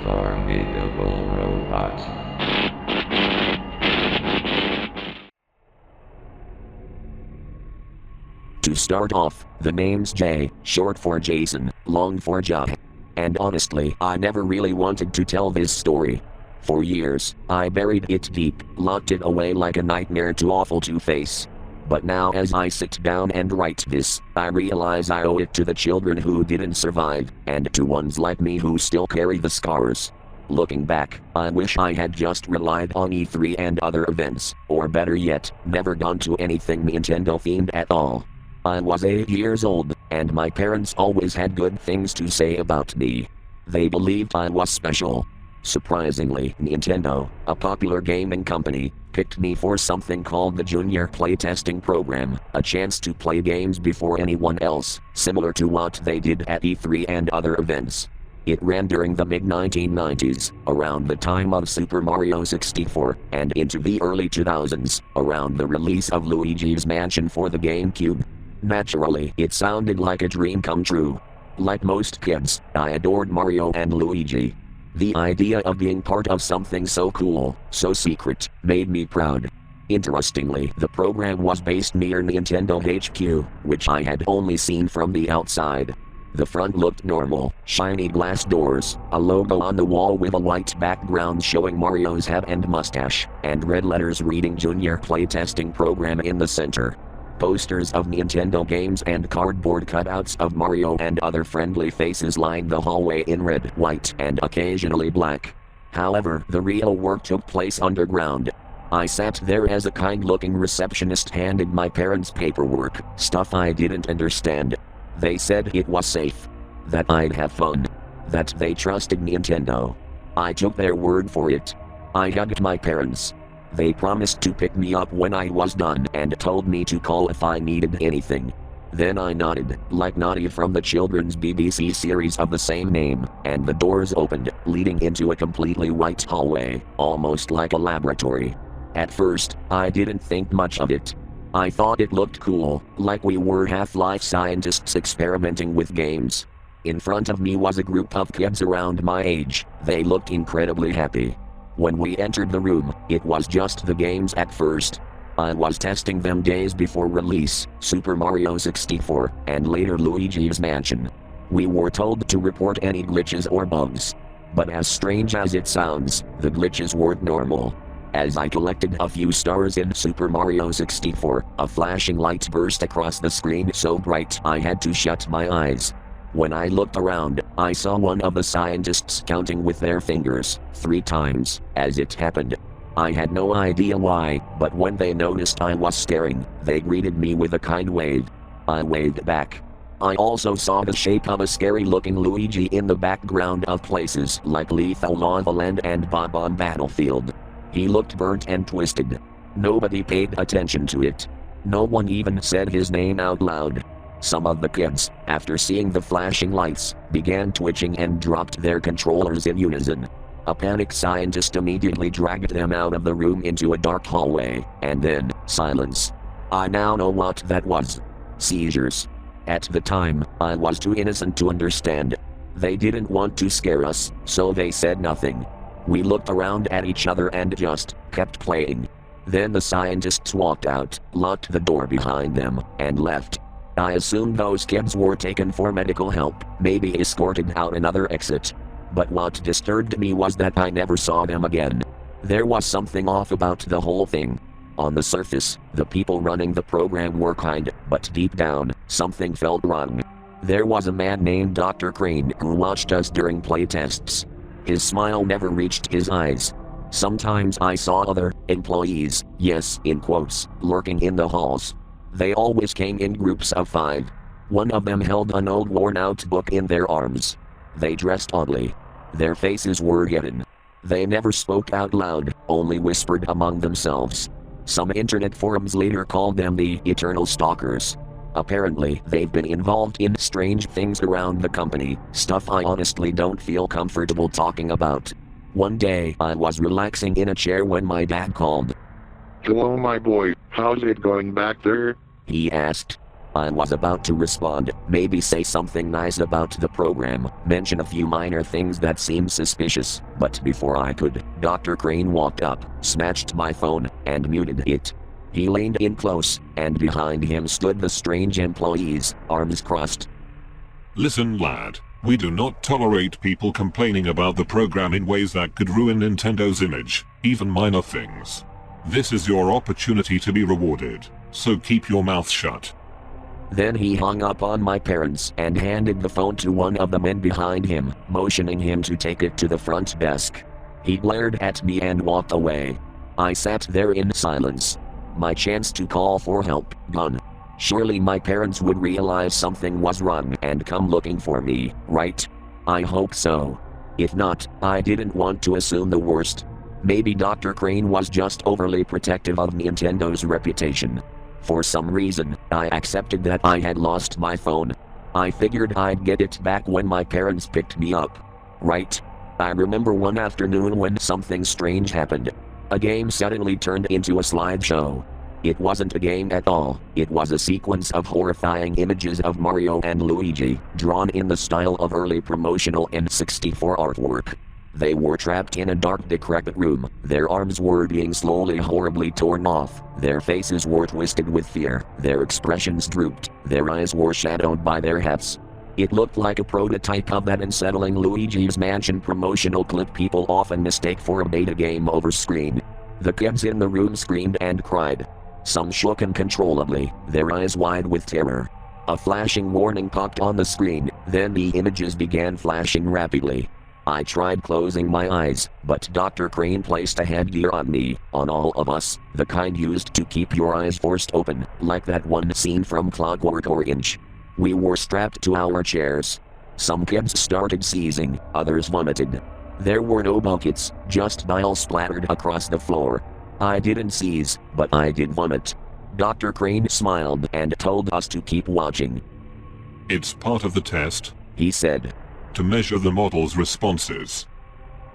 formidable robot. To start off, the name's J, short for Jason, long for Ja. And honestly, I never really wanted to tell this story. For years, I buried it deep, locked it away like a nightmare too awful to face. But now as I sit down and write this, I realize I owe it to the children who didn't survive, and to ones like me who still carry the scars. Looking back, I wish I had just relied on E3 and other events, or better yet, never gone to anything Nintendo themed at all. I was 8 years old, and my parents always had good things to say about me. They believed I was special. Surprisingly, Nintendo, a popular gaming company, picked me for something called the Junior Playtesting Program, a chance to play games before anyone else, similar to what they did at E3 and other events. It ran during the mid-1990s, around the time of Super Mario 64, and into the early 2000s, around the release of Luigi's Mansion for the GameCube. Naturally, it sounded like a dream come true. Like most kids, I adored Mario and Luigi. The idea of being part of something so cool, so secret, made me proud. Interestingly, the program was based near Nintendo HQ, which I had only seen from the outside. The front looked normal, shiny glass doors, a logo on the wall with a white background showing Mario's head and mustache, and red letters reading Junior Playtesting Program in the center. Posters of Nintendo games and cardboard cutouts of Mario and other friendly faces lined the hallway in red, white, and occasionally black. However, the real work took place underground. I sat there as a kind-looking receptionist handed my parents paperwork, stuff I didn't understand. They said it was safe, that I'd have fun, that they trusted Nintendo. I took their word for it. I hugged my parents. They promised to pick me up when I was done and told me to call if I needed anything. Then I nodded, like Naughty from the children's BBC series of the same name, and the doors opened, leading into a completely white hallway, almost like a laboratory. At first, I didn't think much of it. I thought it looked cool, like we were Half-Life scientists experimenting with games. In front of me was a group of kids around my age. They looked incredibly happy. When we entered the room, it was just the games at first. I was testing them days before release, Super Mario 64, and later Luigi's Mansion. We were told to report any glitches or bugs. But as strange as it sounds, the glitches weren't normal. As I collected a few stars in Super Mario 64, a flashing light burst across the screen so bright I had to shut my eyes. When I looked around, I saw one of the scientists counting with their fingers, 3 times, as it happened. I had no idea why, but when they noticed I was staring, they greeted me with a kind wave. I waved back. I also saw the shape of a scary-looking Luigi in the background of places like Lethal Lava Land and Bob-on Battlefield. He looked burnt and twisted. Nobody paid attention to it. No one even said his name out loud. Some of the kids, after seeing the flashing lights, began twitching and dropped their controllers in unison. A panicked scientist immediately dragged them out of the room into a dark hallway, and then, silence. I now know what that was. Seizures. At the time, I was too innocent to understand. They didn't want to scare us, so they said nothing. We looked around at each other and just kept playing. Then the scientists walked out, locked the door behind them, and left. I assumed those kids were taken for medical help, maybe escorted out another exit. But what disturbed me was that I never saw them again. There was something off about the whole thing. On the surface, the people running the program were kind, but deep down, something felt wrong. There was a man named Dr. Crane who watched us during playtests. His smile never reached his eyes. Sometimes I saw other employees, yes, in quotes, lurking in the halls. They always came in groups of 5. One of them held an old worn-out book in their arms. They dressed oddly. Their faces were hidden. They never spoke out loud, only whispered among themselves. Some internet forums later called them the Eternal Stalkers. Apparently, they've been involved in strange things around the company, stuff I honestly don't feel comfortable talking about. One day, I was relaxing in a chair when my dad called. "Hello, my boy, how's it going back there?" He asked. I was about to respond, maybe say something nice about the program, mention a few minor things that seemed suspicious, but before I could, Dr. Crane walked up, snatched my phone, and muted it. He leaned in close, and behind him stood the strange employees, arms crossed. Listen, lad. We do not tolerate people complaining about the program in ways that could ruin Nintendo's image, even minor things. This is your opportunity to be rewarded, so keep your mouth shut. Then he hung up on my parents and handed the phone to one of the men behind him, motioning him to take it to the front desk. He glared at me and walked away. I sat there in silence. My chance to call for help gone. Surely my parents would realize something was wrong and come looking for me, right? I hope so. If not, I didn't want to assume the worst. Maybe Dr. Crane was just overly protective of Nintendo's reputation. For some reason, I accepted that I had lost my phone. I figured I'd get it back when my parents picked me up. Right? I remember one afternoon when something strange happened. A game suddenly turned into a slideshow. It wasn't a game at all, it was a sequence of horrifying images of Mario and Luigi, drawn in the style of early promotional N64 artwork. They were trapped in a dark, decrepit room, their arms were being slowly horribly torn off, their faces were twisted with fear, their expressions drooped, their eyes were shadowed by their hats. It looked like a prototype of that unsettling Luigi's Mansion promotional clip people often mistake for a beta game over screen. The kids in the room screamed and cried. Some shook uncontrollably, their eyes wide with terror. A flashing warning popped on the screen, then the images began flashing rapidly. I tried closing my eyes, but Dr. Crane placed a headgear on me, on all of us, the kind used to keep your eyes forced open, like that one scene from Clockwork Orange. We were strapped to our chairs. Some kids started seizing, others vomited. There were no buckets, just bile splattered across the floor. I didn't seize, but I did vomit. Dr. Crane smiled and told us to keep watching. It's part of the test, he said, to measure the model's responses.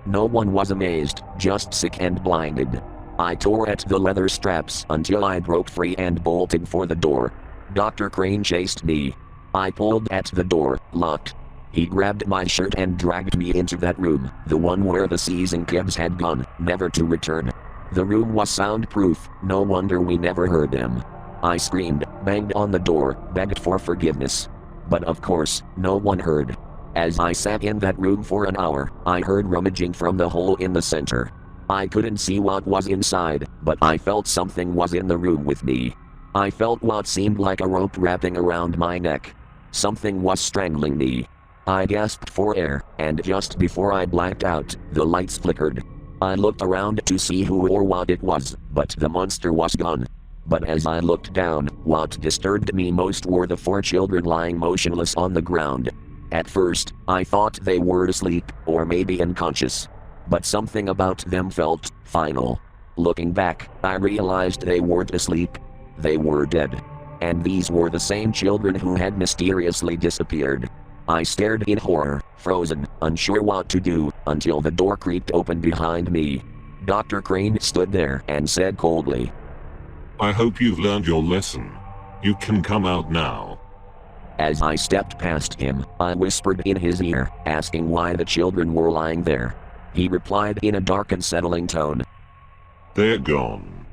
No one was amazed, just sick and blinded. I tore at the leather straps until I broke free and bolted for the door. Dr. Crane chased me. I pulled at the door, locked. He grabbed my shirt and dragged me into that room, the one where the seizing kids had gone, never to return. The room was soundproof, no wonder we never heard them. I screamed, banged on the door, begged for forgiveness. But of course, no one heard. As I sat in that room for an hour, I heard rummaging from the hole in the center. I couldn't see what was inside, but I felt something was in the room with me. I felt what seemed like a rope wrapping around my neck. Something was strangling me. I gasped for air, and just before I blacked out, the lights flickered. I looked around to see who or what it was, but the monster was gone. But as I looked down, what disturbed me most were the 4 children lying motionless on the ground. At first, I thought they were asleep, or maybe unconscious. But something about them felt final. Looking back, I realized they weren't asleep. They were dead. And these were the same children who had mysteriously disappeared. I stared in horror, frozen, unsure what to do, until the door creaked open behind me. Dr. Crane stood there and said coldly, I hope you've learned your lesson. You can come out now. As I stepped past him, I whispered in his ear, asking why the children were lying there. He replied in a dark unsettling tone, They're gone.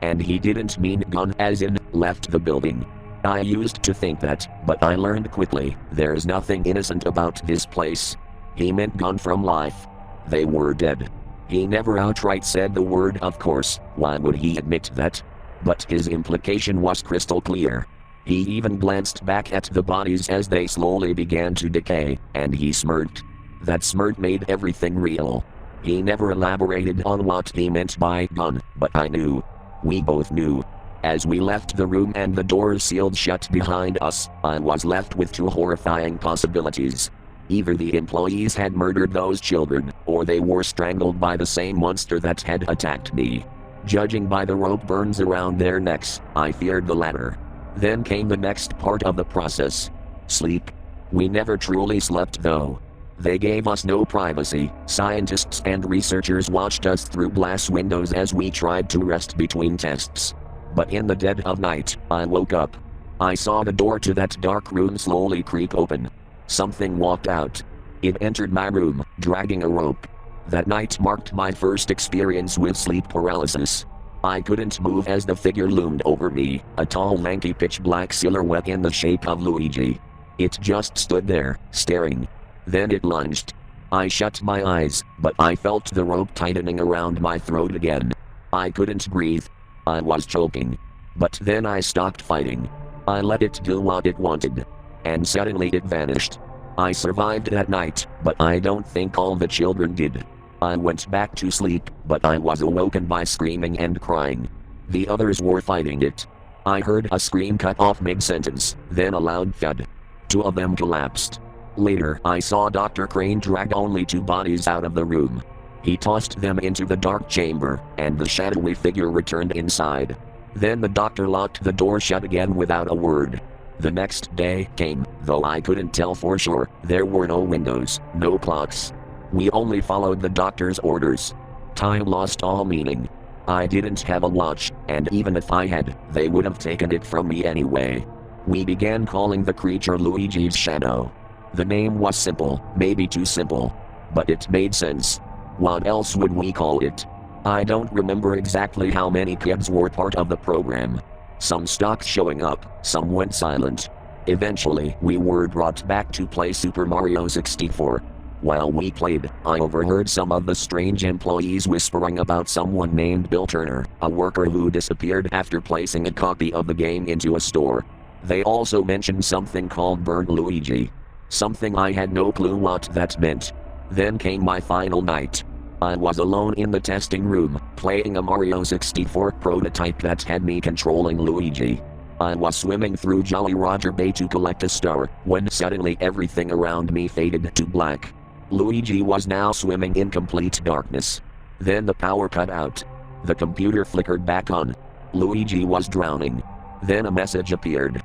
And he didn't mean gone as in, left the building. I used to think that, but I learned quickly, there's nothing innocent about this place. He meant gone from life. They were dead. He never outright said the word, of course, why would he admit that? But his implication was crystal clear. He even glanced back at the bodies as they slowly began to decay, and he smirked. That smirk made everything real. He never elaborated on what he meant by gone, but I knew. We both knew. As we left the room and the doors sealed shut behind us, I was left with 2 horrifying possibilities. Either the employees had murdered those children, or they were strangled by the same monster that had attacked me. Judging by the rope burns around their necks, I feared the latter. Then came the next part of the process. Sleep. We never truly slept though. They gave us no privacy. Scientists and researchers watched us through glass windows as we tried to rest between tests. But in the dead of night, I woke up. I saw the door to that dark room slowly creak open. Something walked out. It entered my room, dragging a rope. That night marked my first experience with sleep paralysis. I couldn't move as the figure loomed over me, a tall lanky pitch black silhouette in the shape of Luigi. It just stood there, staring. Then it lunged. I shut my eyes, but I felt the rope tightening around my throat again. I couldn't breathe. I was choking. But then I stopped fighting. I let it do what it wanted. And suddenly it vanished. I survived that night, but I don't think all the children did. I went back to sleep, but I was awoken by screaming and crying. The others were fighting it. I heard a scream cut off mid-sentence, then a loud thud. 2 of them collapsed. Later, I saw Dr. Crane drag only 2 bodies out of the room. He tossed them into the dark chamber, and the shadowy figure returned inside. Then the doctor locked the door shut again without a word. The next day came, though I couldn't tell for sure. There were no windows, no clocks. We only followed the doctor's orders. Time lost all meaning. I didn't have a watch, and even if I had, they would have taken it from me anyway. We began calling the creature Luigi's Shadow. The name was simple, maybe too simple. But it made sense. What else would we call it? I don't remember exactly how many kids were part of the program. Some stopped showing up, some went silent. Eventually, we were brought back to play Super Mario 64. While we played, I overheard some of the strange employees whispering about someone named Bill Turner, a worker who disappeared after placing a copy of the game into a store. They also mentioned something called Burnt Luigi. Something I had no clue what that meant. Then came my final night. I was alone in the testing room, playing a Mario 64 prototype that had me controlling Luigi. I was swimming through Jolly Roger Bay to collect a star, when suddenly everything around me faded to black. Luigi was now swimming in complete darkness. Then the power cut out. The computer flickered back on. Luigi was drowning. Then a message appeared.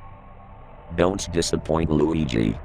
Don't disappoint Luigi.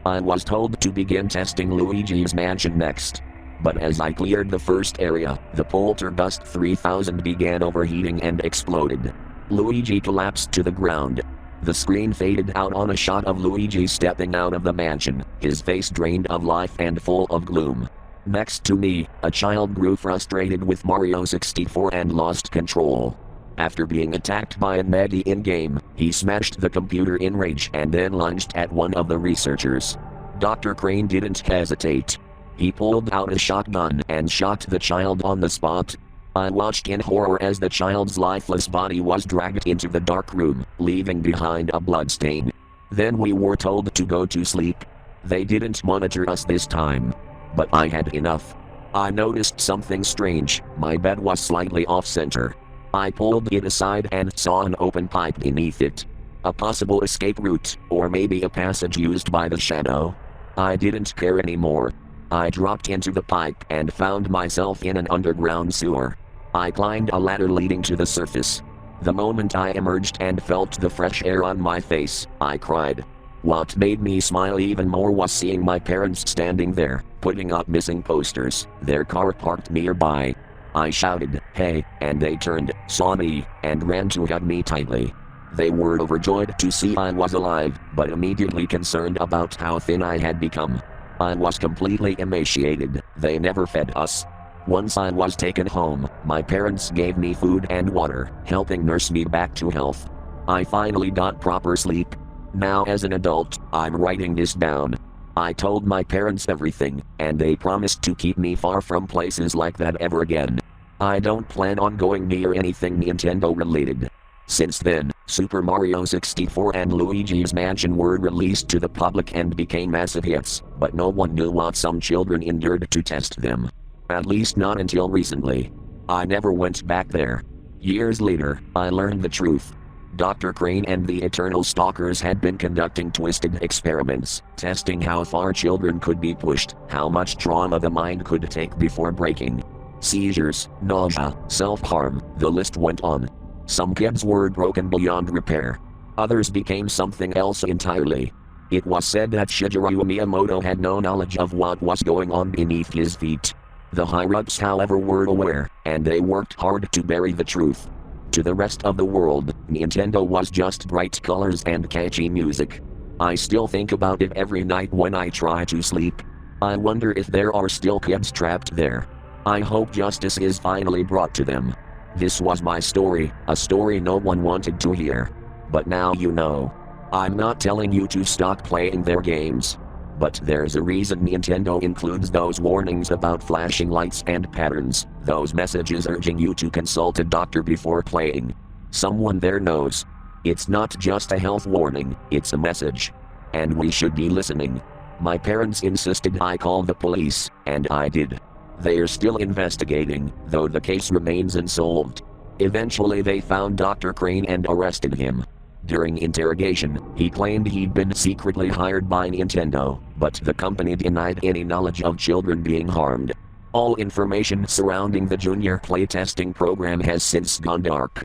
I was told to begin testing Luigi's mansion next. But as I cleared the first area, the Poltergust 3000 began overheating and exploded. Luigi collapsed to the ground. The screen faded out on a shot of Luigi stepping out of the mansion, his face drained of life and full of gloom. Next to me, a child grew frustrated with Mario 64 and lost control. After being attacked by an Maggie in-game, he smashed the computer in rage and then lunged at one of the researchers. Dr. Crane didn't hesitate. He pulled out a shotgun and shot the child on the spot. I watched in horror as the child's lifeless body was dragged into the dark room, leaving behind a bloodstain. Then we were told to go to sleep. They didn't monitor us this time. But I had enough. I noticed something strange. My bed was slightly off-center. I pulled it aside and saw an open pipe beneath it. A possible escape route, or maybe a passage used by the shadow. I didn't care anymore. I dropped into the pipe and found myself in an underground sewer. I climbed a ladder leading to the surface. The moment I emerged and felt the fresh air on my face, I cried. What made me smile even more was seeing my parents standing there, putting up missing posters, their car parked nearby. I shouted, "Hey," and they turned, saw me, and ran to hug me tightly. They were overjoyed to see I was alive, but immediately concerned about how thin I had become. I was completely emaciated. They never fed us. Once I was taken home, my parents gave me food and water, helping nurse me back to health. I finally got proper sleep. Now as an adult, I'm writing this down. I told my parents everything, and they promised to keep me far from places like that ever again. I don't plan on going near anything Nintendo related. Since then, Super Mario 64 and Luigi's Mansion were released to the public and became massive hits, but no one knew what some children endured to test them. At least not until recently. I never went back there. Years later, I learned the truth. Dr. Crane and the Eternal Stalkers had been conducting twisted experiments, testing how far children could be pushed, how much trauma the mind could take before breaking. Seizures, nausea, self-harm, the list went on. Some kids were broken beyond repair. Others became something else entirely. It was said that Shigeru Miyamoto had no knowledge of what was going on beneath his feet. The higher-ups, however, were aware, and they worked hard to bury the truth. To the rest of the world, Nintendo was just bright colors and catchy music. I still think about it every night when I try to sleep. I wonder if there are still kids trapped there. I hope justice is finally brought to them. This was my story, a story no one wanted to hear. But now you know. I'm not telling you to stop playing their games. But there's a reason Nintendo includes those warnings about flashing lights and patterns, those messages urging you to consult a doctor before playing. Someone there knows. It's not just a health warning, it's a message. And we should be listening. My parents insisted I call the police, and I did. They're still investigating, though the case remains unsolved. Eventually they found Dr. Crane and arrested him. During interrogation, he claimed he'd been secretly hired by Nintendo, but the company denied any knowledge of children being harmed. All information surrounding the junior playtesting program has since gone dark.